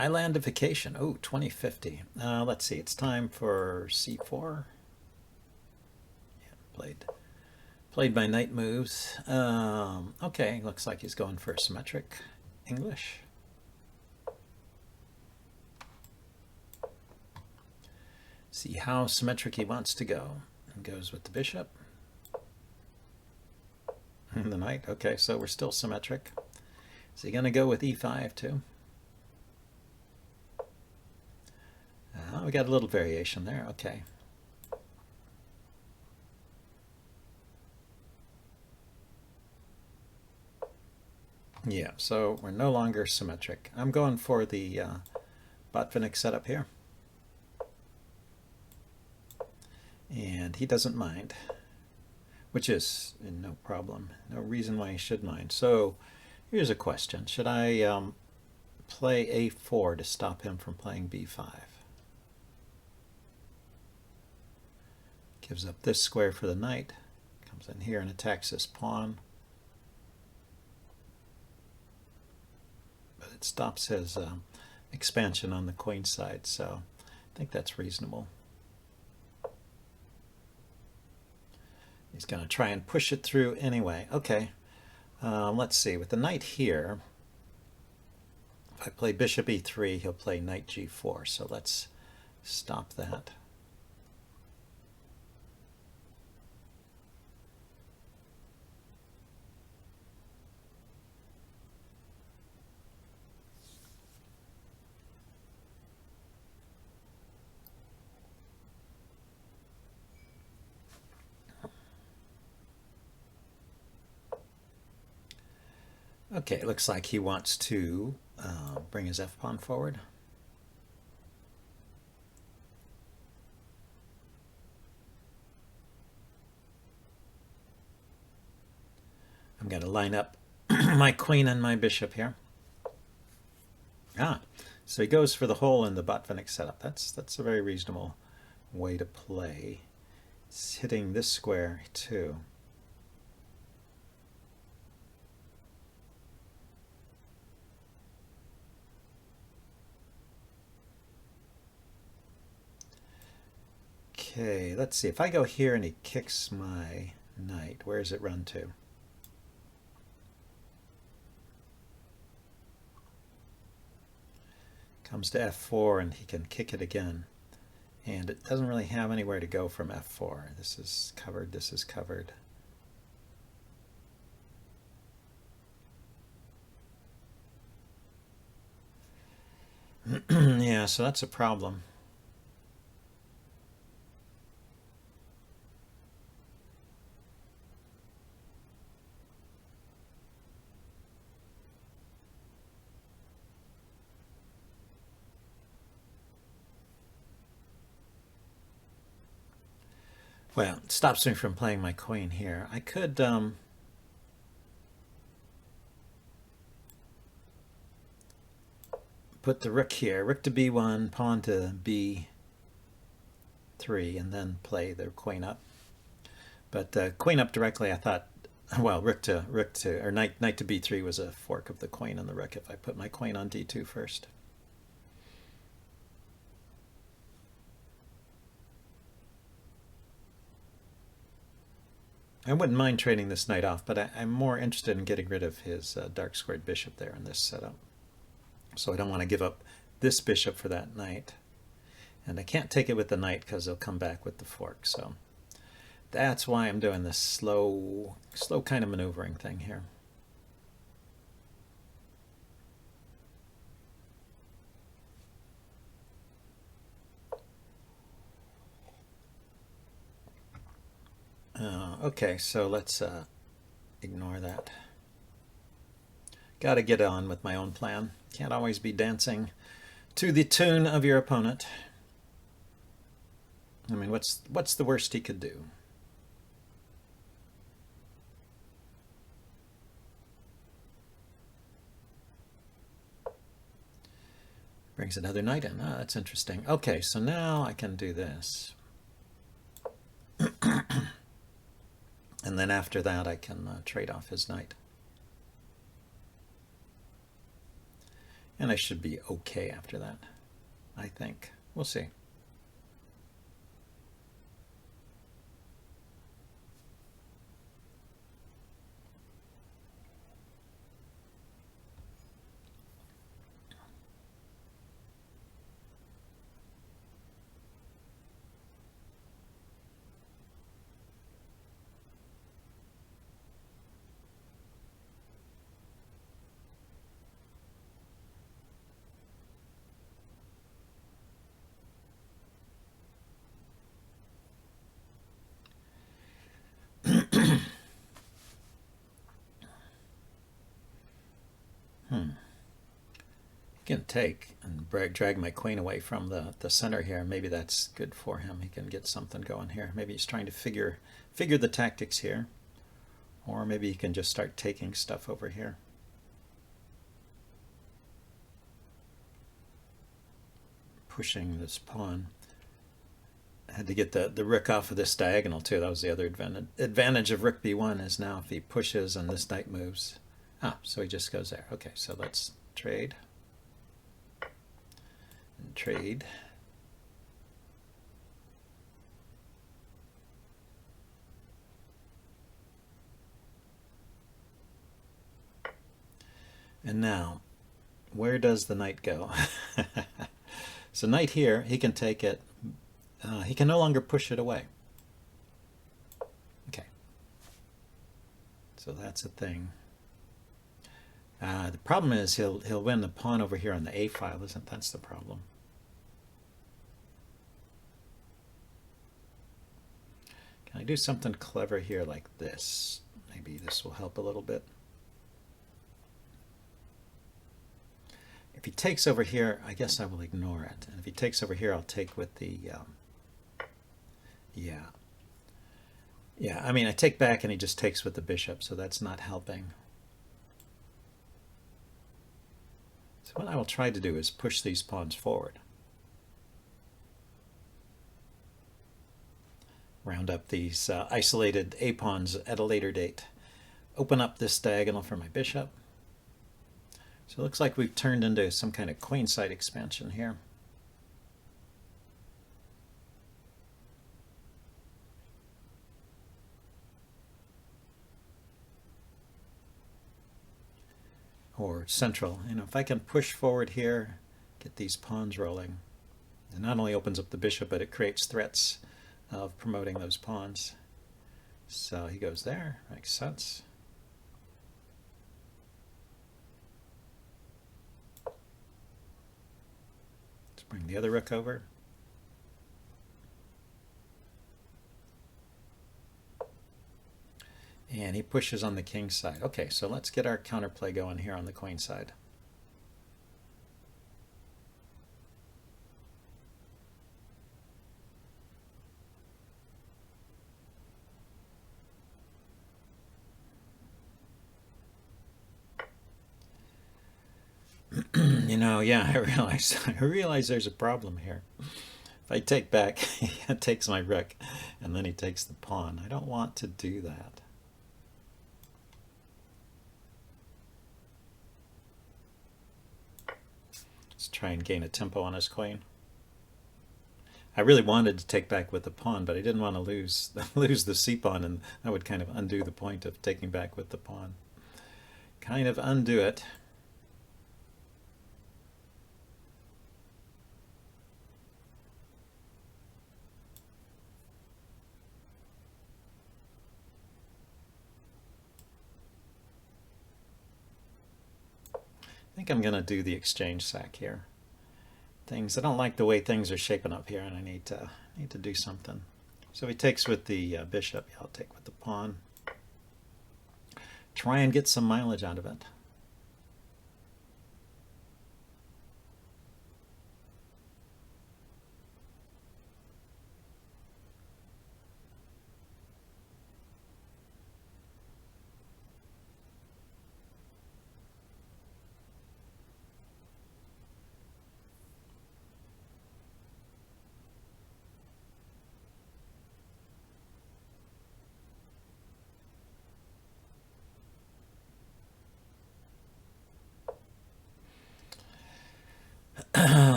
Islandification. Oh, 2050. Let's see. It's time for c4. Yeah, played my knight moves. Okay, looks like he's going for symmetric English. See how symmetric he wants to go. And goes with the bishop. And the knight. Okay, so we're still symmetric. Is he going to go with e5 too? We got a little variation there. Okay. Yeah, so we're no longer symmetric. I'm going for the Botvinnik setup here. And he doesn't mind, which is no problem. No reason why he should mind. So here's a question. Should I play a4 to stop him from playing b5? Gives up this square for the knight. Comes in here and attacks this pawn. But it stops his expansion on the queenside, so I think that's reasonable. He's going to try and push it through anyway. Okay, let's see. With the knight here, if I play bishop e3, he'll play knight g4. So let's stop that. Okay, it looks like he wants to bring his f-pawn forward. I'm going to line up my queen and my bishop here. So he goes for the hole in the Botvinnik setup. That's a very reasonable way to play. It's hitting this square too. Okay, let's see. If I go here and he kicks my knight, where does it run to? Comes to f4 and he can kick it again. And it doesn't really have anywhere to go from f4. This is covered, this is covered. Yeah, so that's a problem. Well, it stops me from playing my queen here. I could put the rook here, rook to b1, pawn to b3, and then play the queen up. But queen up directly, I thought, well, rook to, or knight to b3 was a fork of the queen and the rook if I put my queen on d2 first. I wouldn't mind trading this knight off, but I'm more interested in getting rid of his dark squared bishop there in this setup. So I don't want to give up this bishop for that knight. And I can't take it with the knight because he'll come back with the fork. So that's why I'm doing this slow kind of maneuvering thing here. Okay, so let's ignore that. Got to get on with my own plan. Can't always be dancing to the tune of your opponent. I mean, what's the worst he could do? Brings another knight in. Ah, that's interesting. Okay, so now I can do this. And then after that, I can trade off his knight. And I should be okay after that, I think. We'll see. He can take and drag my queen away from the center here. Maybe that's good for him. He can get something going here. Maybe he's trying to figure the tactics here. Or maybe he can just start taking stuff over here. Pushing this pawn. I had to get the rook off of this diagonal too. That was the other advantage of rook b1 is now if he pushes and this knight moves. So he just goes there. Okay, so let's trade. And trade. And now, where does the knight go? So knight here, he can take it. He can no longer push it away. Okay. So that's a thing. The problem is he'll win the pawn over here on the A file, isn't that's the problem? Can I do something clever here like this? Maybe this will help a little bit. If he takes over here, I guess I will ignore it. And if he takes over here, I'll take with the, yeah. I mean, I take back and he just takes with the bishop, so that's not helping. So what I will try to do is push these pawns forward. Round up these isolated A pawns at a later date. Open up this diagonal for my bishop. So it looks like we've turned into some kind of queenside expansion here. Or central. You know, if I can push forward here, get these pawns rolling, it not only opens up the bishop, but it creates threats of promoting those pawns. So he goes there, makes sense. Let's bring the other rook over. And he pushes on the king side. Okay, so let's get our counterplay going here on the queen side. You know, yeah, I realize there's a problem here. If I take back, he takes my rook, and then he takes the pawn. I don't want to do that. Let's try and gain a tempo on his queen. I really wanted to take back with the pawn, but I didn't want to lose the c-pawn, and that would kind of undo the point of taking back with the pawn. Kind of undo it. I think I'm going to do the exchange sack here. I don't like the way things are shaping up here, and I need to do something. So he takes with the bishop. Yeah, I'll take with the pawn. Try and get some mileage out of it.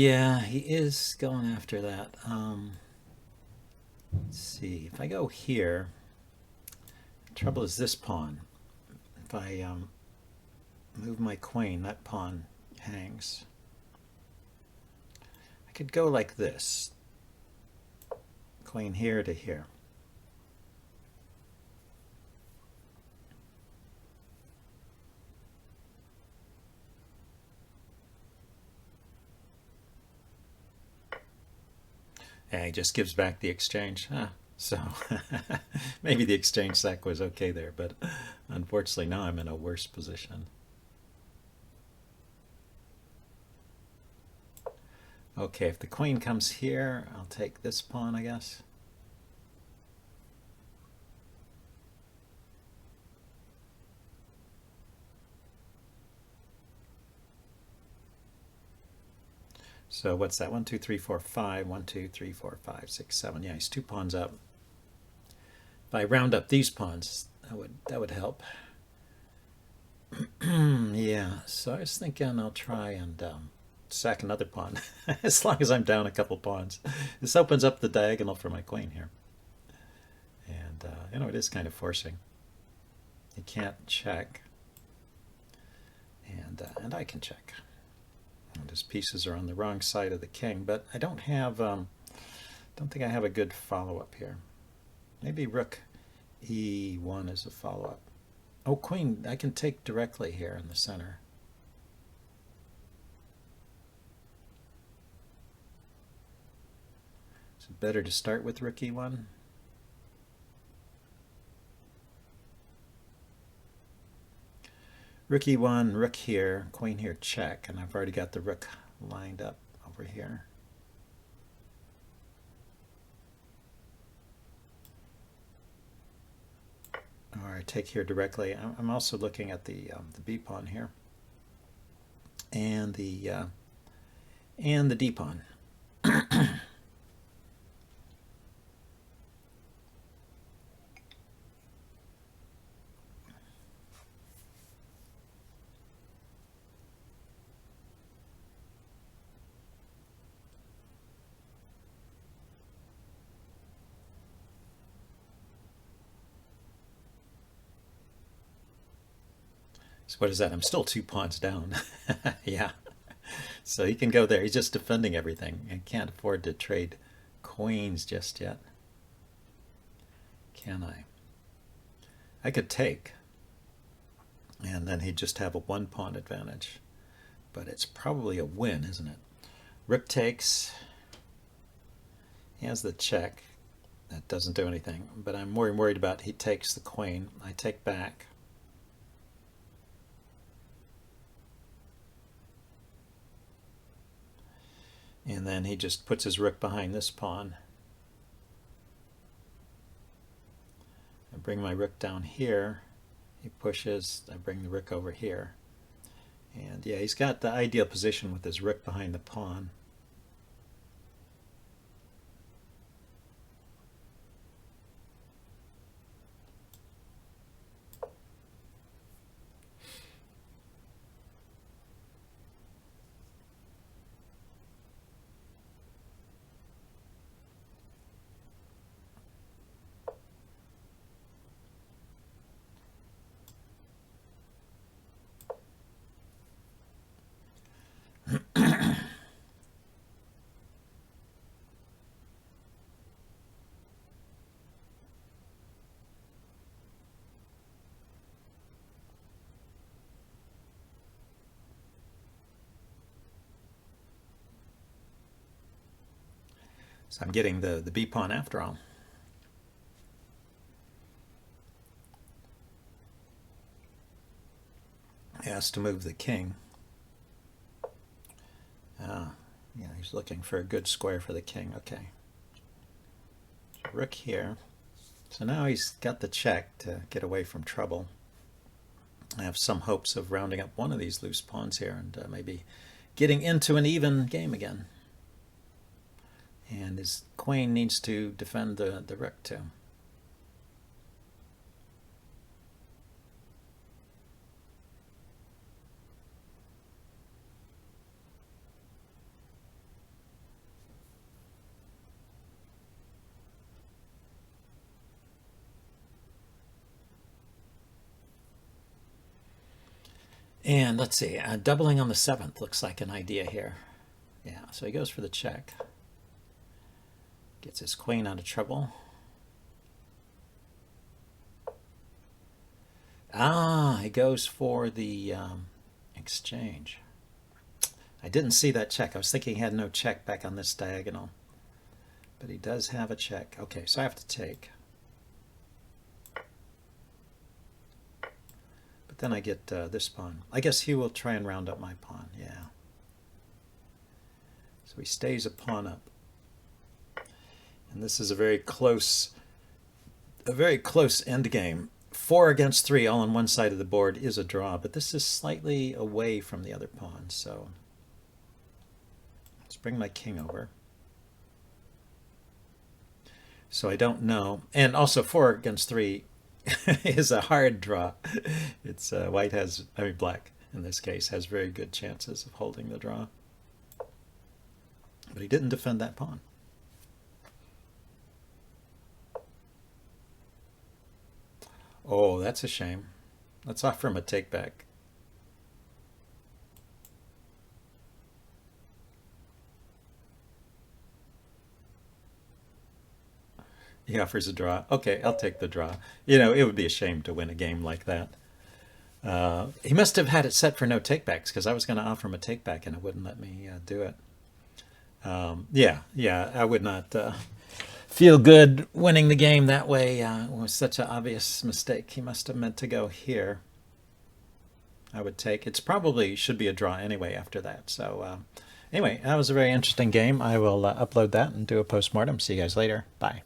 Yeah, he is going after that. Let's see. If I go here, the trouble is this pawn. If I move my queen, that pawn hangs. I could go like this. Queen here to here. And he just gives back the exchange. So maybe the exchange sack was okay there, but unfortunately now I'm in a worse position. Okay, if the queen comes here, I'll take this pawn, I guess. So what's that? 1, 2, 3, 4, 5. 1, 2, 3, 4, 5, 6, 7. Yeah, he's 2 pawns up. If I round up these pawns, that would help. Yeah, so I was thinking I'll try and sack another pawn, as long as I'm down a couple pawns. This opens up the diagonal for my queen here. And, it is kind of forcing. He can't check. And I can check. And his pieces are on the wrong side of the king, but I don't have, don't think I have a good follow-up here. Maybe rook e1 is a follow-up. Oh, queen, I can take directly here in the center. Is it better to start with rook e1? Rook e1, rook here, queen here, check, and I've already got the rook lined up over here. Or I take here directly. I'm also looking at the b pawn here, and the d pawn. So what is that? I'm still 2 pawns down. Yeah. So he can go there. He's just defending everything and can't afford to trade queens just yet. Can I? I could take, and then he'd just have a 1 pawn advantage. But it's probably a win, isn't it? Rook takes. He has the check. That doesn't do anything. But I'm more worried about he takes the queen. I take back. And then he just puts his rook behind this pawn. I bring my rook down here. He pushes. I bring the rook over here. And yeah, he's got the ideal position with his rook behind the pawn. So I'm getting the b pawn after all. He has to move the king. Yeah, he's looking for a good square for the king. Okay. Rook here. So now he's got the check to get away from trouble. I have some hopes of rounding up one of these loose pawns here and maybe getting into an even game again. And his queen needs to defend the rook too. And let's see, doubling on the 7th looks like an idea here. Yeah, so he goes for the check. Gets his queen out of trouble. Ah, he goes for the exchange. I didn't see that check. I was thinking he had no check back on this diagonal. But he does have a check. Okay, so I have to take. But then I get this pawn. I guess he will try and round up my pawn, yeah. So he stays a pawn up. And this is a very close end game. 4 against 3 all on one side of the board is a draw, but this is slightly away from the other pawn, so let's bring my king over. So I don't know. And also 4 against 3 is a hard draw. It's black in this case has very good chances of holding the draw. But he didn't defend that pawn. Oh, that's a shame. Let's offer him a take back. He offers a draw. Okay, I'll take the draw. You know, it would be a shame to win a game like that. He must have had it set for no takebacks, because I was going to offer him a takeback and it wouldn't let me do it. Yeah, I would not feel good winning the game that way. It was such an obvious mistake. He must have meant to go here. I would take. It's probably should be a draw anyway after that. So anyway, that was a very interesting game. I will upload that and do a postmortem. See you guys later. Bye.